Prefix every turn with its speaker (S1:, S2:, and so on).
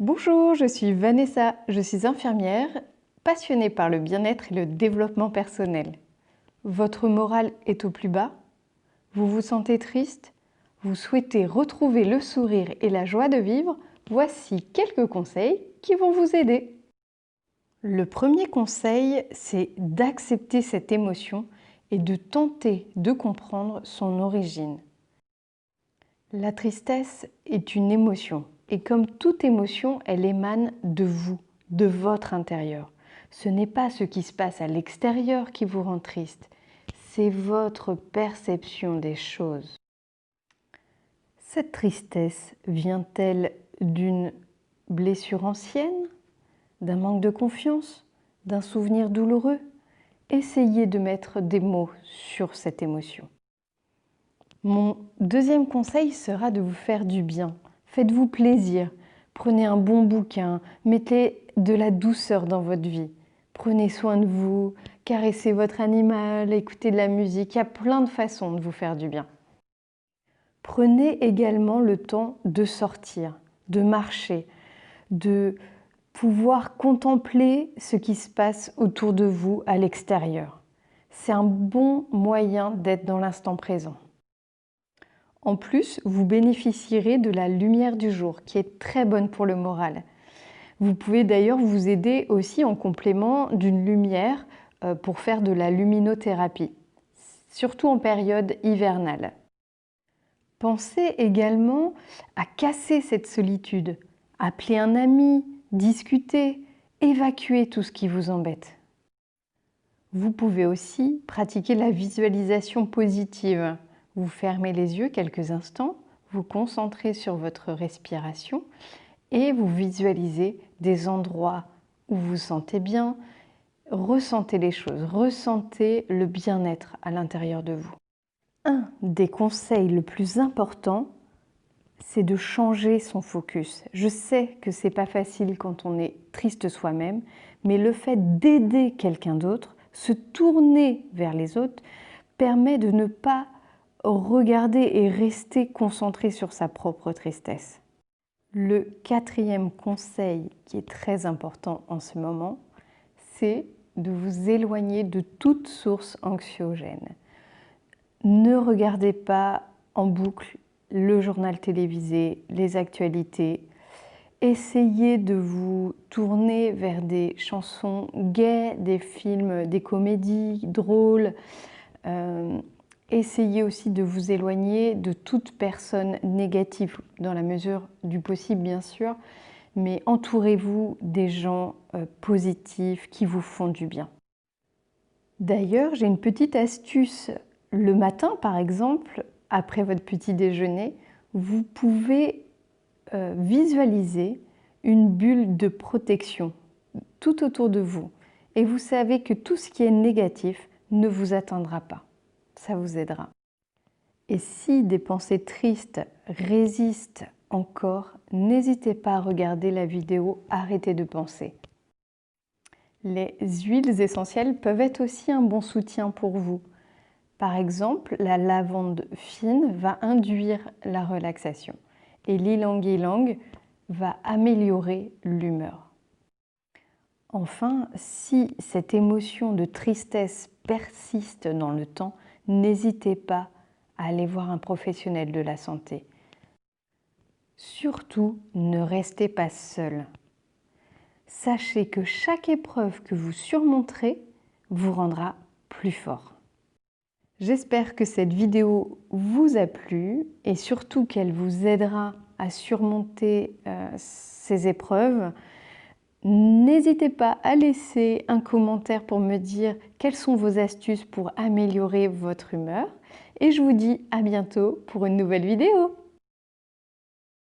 S1: Bonjour, je suis Vanessa, je suis infirmière, passionnée par le bien-être et le développement personnel. Votre morale est au plus bas? Vous vous sentez triste? Vous souhaitez retrouver le sourire et la joie de vivre? Voici quelques conseils qui vont vous aider. Le premier conseil, c'est d'accepter cette émotion et de tenter de comprendre son origine. La tristesse est une émotion et comme toute émotion, elle émane de vous, de votre intérieur. Ce n'est pas ce qui se passe à l'extérieur qui vous rend triste, c'est votre perception des choses. Cette tristesse vient-elle d'une blessure ancienne, d'un manque de confiance, d'un souvenir douloureux? Essayez de mettre des mots sur cette émotion. Mon deuxième conseil sera de vous faire du bien. Faites-vous plaisir. Prenez un bon bouquin, mettez de la douceur dans votre vie. Prenez soin de vous, caressez votre animal, écoutez de la musique. Il y a plein de façons de vous faire du bien. Prenez également le temps de sortir, de marcher, de pouvoir contempler ce qui se passe autour de vous à l'extérieur. C'est un bon moyen d'être dans l'instant présent. En plus, vous bénéficierez de la lumière du jour, qui est très bonne pour le moral. Vous pouvez d'ailleurs vous aider aussi en complément d'une lumière pour faire de la luminothérapie, surtout en période hivernale. Pensez également à casser cette solitude, appeler un ami, discuter, évacuer tout ce qui vous embête. Vous pouvez aussi pratiquer la visualisation positive. Vous fermez les yeux quelques instants, vous concentrez sur votre respiration et vous visualisez des endroits où vous vous sentez bien. Ressentez les choses, ressentez le bien-être à l'intérieur de vous. Un des conseils le plus important, c'est de changer son focus. Je sais que c'est pas facile quand on est triste soi-même, mais le fait d'aider quelqu'un d'autre, se tourner vers les autres, permet de ne pas regarder et rester concentré sur sa propre tristesse. Le quatrième conseil qui est très important en ce moment, c'est de vous éloigner de toute source anxiogène. Ne regardez pas en boucle le journal télévisé, les actualités. Essayez de vous tourner vers des chansons gaies, des films, des comédies drôles. Essayez aussi de vous éloigner de toute personne négative, dans la mesure du possible bien sûr, mais entourez-vous des gens positifs qui vous font du bien. D'ailleurs, j'ai une petite astuce. Le matin, par exemple, après votre petit déjeuner, vous pouvez visualiser une bulle de protection tout autour de vous. Et vous savez que tout ce qui est négatif ne vous atteindra pas. Ça vous aidera. Et si des pensées tristes résistent encore, n'hésitez pas à regarder la vidéo « Arrêtez de penser ». Les huiles essentielles peuvent être aussi un bon soutien pour vous. Par exemple, la lavande fine va induire la relaxation et l'ylang-ylang va améliorer l'humeur. Enfin, si cette émotion de tristesse persiste dans le temps, n'hésitez pas à aller voir un professionnel de la santé. Surtout, ne restez pas seul. Sachez que chaque épreuve que vous surmonterez vous rendra plus fort. J'espère que cette vidéo vous a plu et surtout qu'elle vous aidera à surmonter ces épreuves. N'hésitez pas à laisser un commentaire pour me dire quelles sont vos astuces pour améliorer votre humeur. Et je vous dis à bientôt pour une nouvelle vidéo.